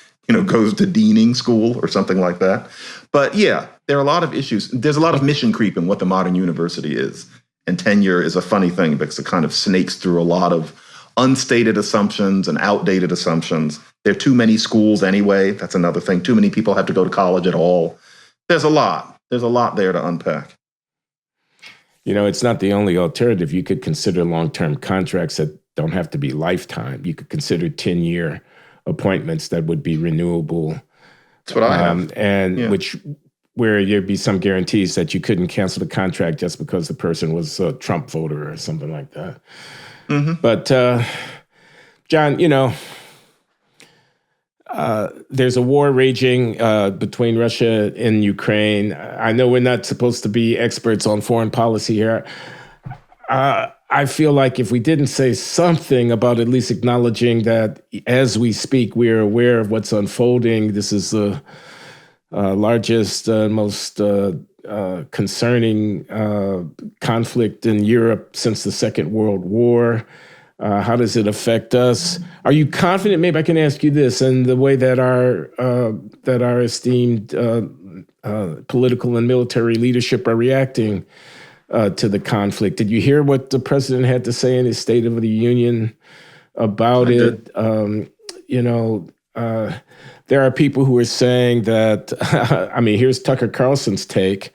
goes to deaning school or something like that? But yeah, there are a lot of issues. There's a lot of mission creep in what the modern university is. And tenure is a funny thing because it kind of snakes through a lot of unstated assumptions and outdated assumptions. There are too many schools anyway. That's another thing. Too many people have to go to college at all. There's a lot there to unpack. It's not the only alternative. You could consider long-term contracts that don't have to be lifetime. You could consider 10-year appointments that would be renewable. That's what I have. Where there'd be some guarantees that you couldn't cancel the contract just because the person was a Trump voter or something like that. Mm-hmm. But, John, there's a war raging between Russia and Ukraine. I know we're not supposed to be experts on foreign policy here. I feel like if we didn't say something about at least acknowledging that as we speak, we are aware of what's unfolding. This is the largest, most concerning conflict in Europe since the Second World War. How does it affect us? Are you confident? Maybe I can ask you this: in the way that our esteemed political and military leadership are reacting to the conflict. Did you hear what the president had to say in his State of the Union about it? There are people who are saying that, here's Tucker Carlson's take.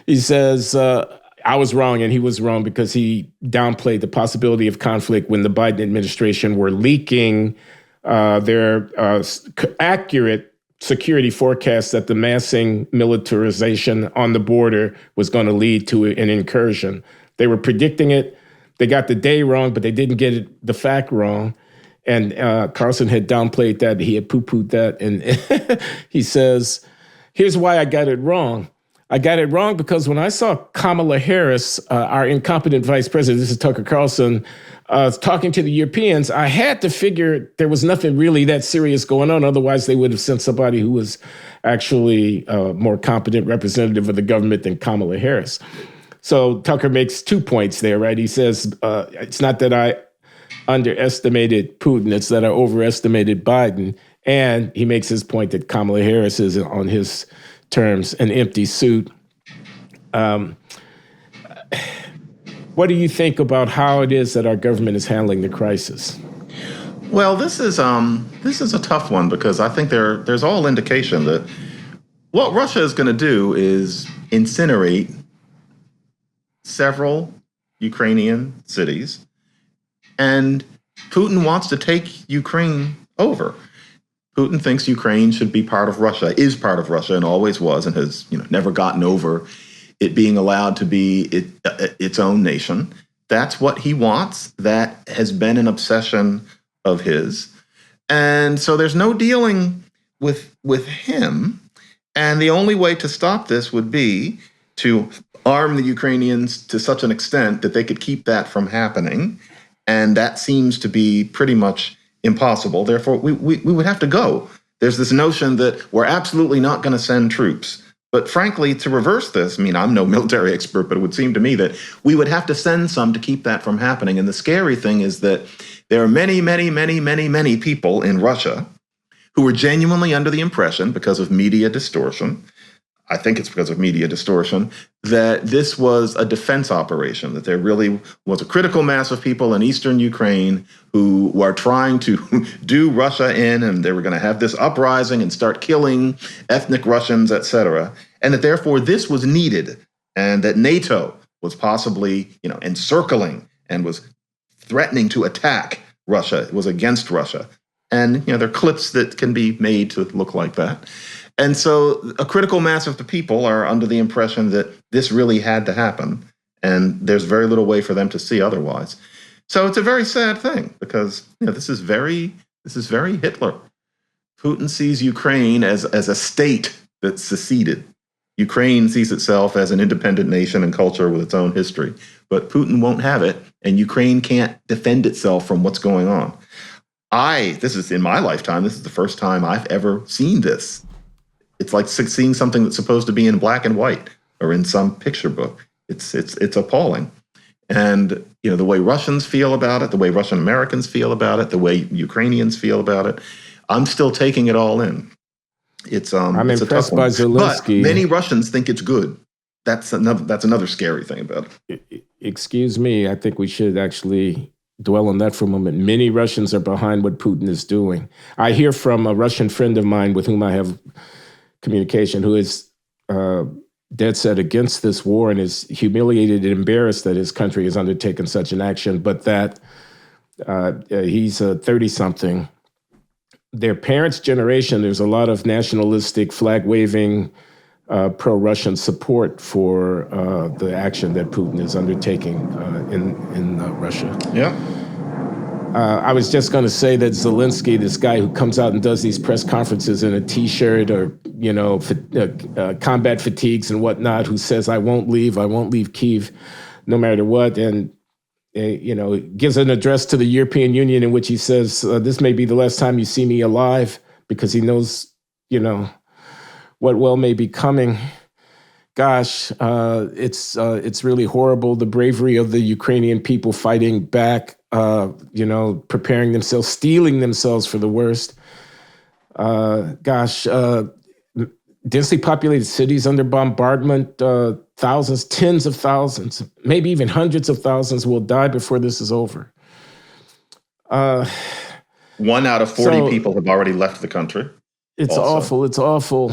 He says, I was wrong, and he was wrong because he downplayed the possibility of conflict when the Biden administration were leaking their accurate security forecasts that the massing militarization on the border was going to lead to an incursion. They were predicting it. They got the day wrong, but they didn't get the fact wrong. And Carlson had downplayed that. He had poo-pooed that. And he says, here's why I got it wrong. I got it wrong because when I saw Kamala Harris, our incompetent vice president, this is Tucker Carlson, talking to the Europeans, I had to figure there was nothing really that serious going on. Otherwise, they would have sent somebody who was actually a more competent representative of the government than Kamala Harris. So Tucker makes 2 points there, right? He says, it's not that I underestimated Putin, it's that I overestimated Biden. And he makes his point that Kamala Harris is, on his terms, an empty suit. What do you think about how it is that our government is handling the crisis? Well, this is a tough one because I think there's all indication that what Russia is going to do is incinerate several Ukrainian cities, and Putin wants to take Ukraine over. Putin thinks Ukraine should be part of Russia, is part of Russia, and always was, and has never gotten over it being allowed to be its own nation. That's what he wants. That has been an obsession of his, and so there's no dealing with him. And the only way to stop this would be to arm the Ukrainians to such an extent that they could keep that from happening, and that seems to be pretty much impossible. Therefore, we would have to go. There's this notion that we're absolutely not going to send troops. But frankly, to reverse this, I mean, I'm no military expert, but it would seem to me that we would have to send some to keep that from happening. And the scary thing is that there are many, many, many, many, many people in Russia who are genuinely under the impression, because of media distortion, I think it's because of media distortion, that this was a defense operation, that there really was a critical mass of people in eastern Ukraine who were trying to do Russia in, and they were going to have this uprising and start killing ethnic Russians, et cetera, and that therefore this was needed, and that NATO was possibly, encircling and was threatening to attack Russia. It was against Russia. And, there are clips that can be made to look like that. And so a critical mass of the people are under the impression that this really had to happen, and there's very little way for them to see otherwise. So it's a very sad thing because this is very Hitler. Putin sees Ukraine as a state that's seceded. Ukraine sees itself as an independent nation and culture with its own history, but Putin won't have it, and Ukraine can't defend itself from what's going on. This is in my lifetime, this is the first time I've ever seen this. It's like seeing something that's supposed to be in black and white or in some picture book. It's appalling. And, the way Russians feel about it, the way Russian Americans feel about it, the way Ukrainians feel about it, I'm still taking it all in. I'm impressed by Zelensky. But many Russians think it's good. That's another scary thing about it. Excuse me. I think we should actually dwell on that for a moment. Many Russians are behind what Putin is doing. I hear from a Russian friend of mine with whom I have communication, who is dead set against this war and is humiliated and embarrassed that his country has undertaken such an action, but that he's a 30-something. Their parents' generation, there's a lot of nationalistic, flag-waving, pro-Russian support for the action that Putin is undertaking in Russia. Yeah. I was just going to say that Zelensky, this guy who comes out and does these press conferences in a T-shirt or, combat fatigues and whatnot, who says, I won't leave Kyiv no matter what. And, gives an address to the European Union in which he says, this may be the last time you see me alive, because he knows, what well may be coming. Gosh, it's really horrible. The bravery of the Ukrainian people fighting back, preparing themselves, steeling themselves for the worst. Densely populated cities under bombardment, thousands, tens of thousands, maybe even hundreds of thousands will die before this is over. 1 out of 40 people have already left the country. It's awful. It's awful.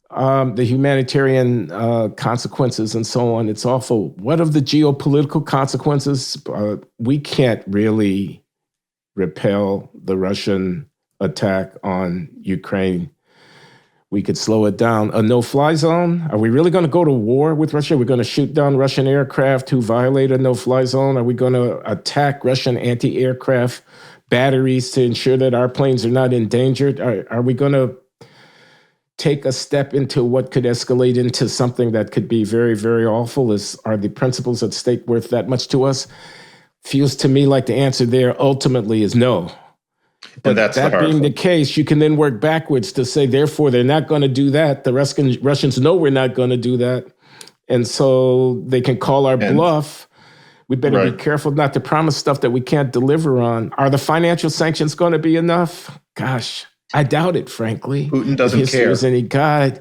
The humanitarian consequences and so on, it's awful. What of the geopolitical consequences? We can't really repel the Russian attack on Ukraine. We could slow it down. A no-fly zone? Are we really going to go to war with Russia? We're going to shoot down Russian aircraft who violate a no-fly zone? Are we going to attack Russian anti-aircraft batteries to ensure that our planes are not endangered? Are we going to take a step into what could escalate into something that could be very, very awful? Are the principles at stake worth that much to us? Feels to me like the answer there ultimately is no. But And that's the that hard being the thing. case, you can then work backwards to say, therefore, they're not going to do that. The Russians know we're not going to do that. And so they can call our And bluff. We better be right. careful not to promise stuff that we can't deliver on. Are the financial sanctions going to be enough? Gosh, I doubt it, frankly. Putin If doesn't history care. is any guide.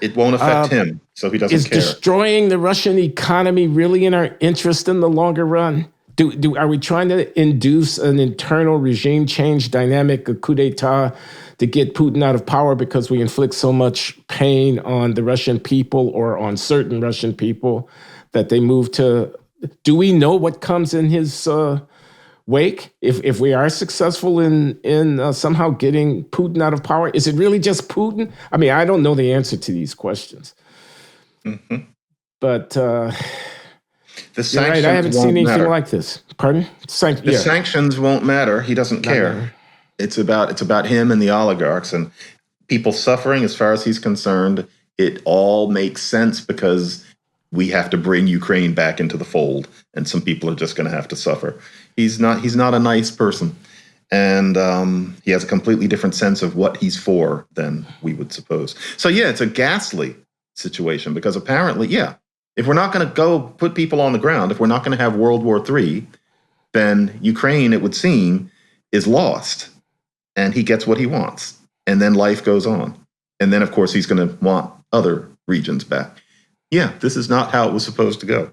It won't affect him, so he doesn't Is care. destroying the Russian economy really in our interest in the longer run? Are we trying to induce an internal regime change dynamic, a coup d'etat, to get Putin out of power because we inflict so much pain on the Russian people or on certain Russian people that they move to? Do we know what comes in his wake? If we are successful in somehow getting Putin out of power, is it really just Putin? I mean, I don't know the answer to these questions, but. The You're right. I haven't sanctions seen won't anything matter. like this. Pardon? The sanctions won't matter. He doesn't care. matter. It's about him and the oligarchs and people suffering. As far as he's concerned, it all makes sense because we have to bring Ukraine back into the fold, and some people are just going to have to suffer. He's not a nice person, and he has a completely different sense of what he's for than we would suppose. So yeah, it's a ghastly situation because apparently, yeah, if we're not going to go put people on the ground, if we're not going to have World War III, then Ukraine, it would seem, is lost, and he gets what he wants, and then life goes on, and then of course he's going to want other regions back. Yeah, this is not how it was supposed to go.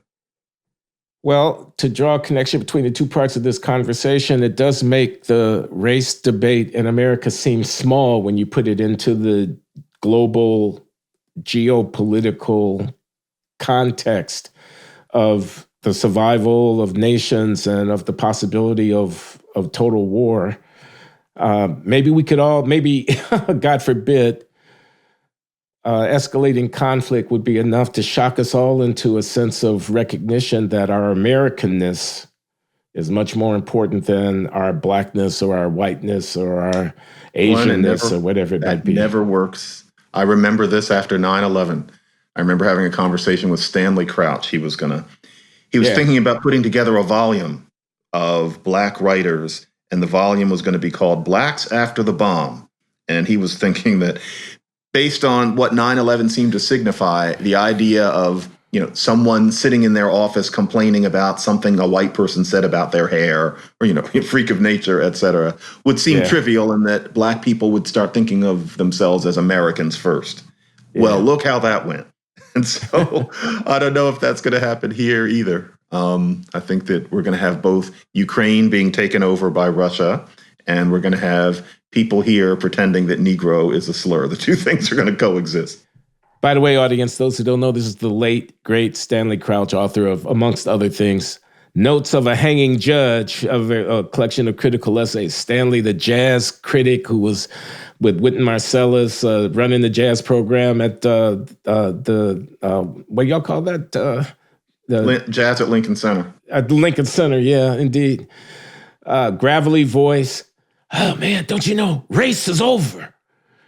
Well, to draw a connection between the two parts of this conversation, it does make the race debate in America seem small when you put it into the global geopolitical context of the survival of nations and of the possibility of total war. Maybe we could all, God forbid, escalating conflict would be enough to shock us all into a sense of recognition that our Americanness is much more important than our blackness or our whiteness or our Asianness or whatever it might be. That never works. I remember this after 9/11. I remember having a conversation with Stanley Crouch. He was thinking about putting together a volume of Black writers, and the volume was going to be called Blacks After the Bomb. And he was thinking that based on what 9/11 seemed to signify, the idea of, someone sitting in their office complaining about something a white person said about their hair or, freak of nature, et cetera, would seem trivial, and that Black people would start thinking of themselves as Americans first. Yeah. Well, look how that went. And so I don't know if that's going to happen here either. I think that we're going to have both Ukraine being taken over by Russia, and we're going to have people here pretending that Negro is a slur. The two things are going to coexist. By the way, audience, those who don't know, this is the late, great Stanley Crouch, author of, amongst other things, Notes of a Hanging Judge, a collection of critical essays. Stanley, the jazz critic who was with Wynton Marsalis, running the jazz program at what do y'all call that? Jazz at Lincoln Center. At the Lincoln Center, yeah, indeed. Gravelly voice. Oh, man, don't you know, race is over.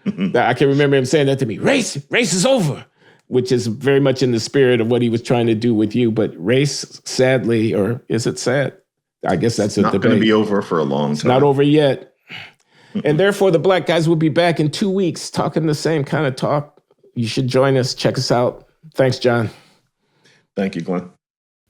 I can remember him saying that to me. Race is over, which is very much in the spirit of what he was trying to do with you. But race, sadly, or is it sad? I guess that's a debate. It's not going to be over for a long time. It's not over yet. And therefore, the Black Guys will be back in 2 weeks talking the same kind of talk. You should join us. Check us out. Thanks, John. Thank you, Glenn.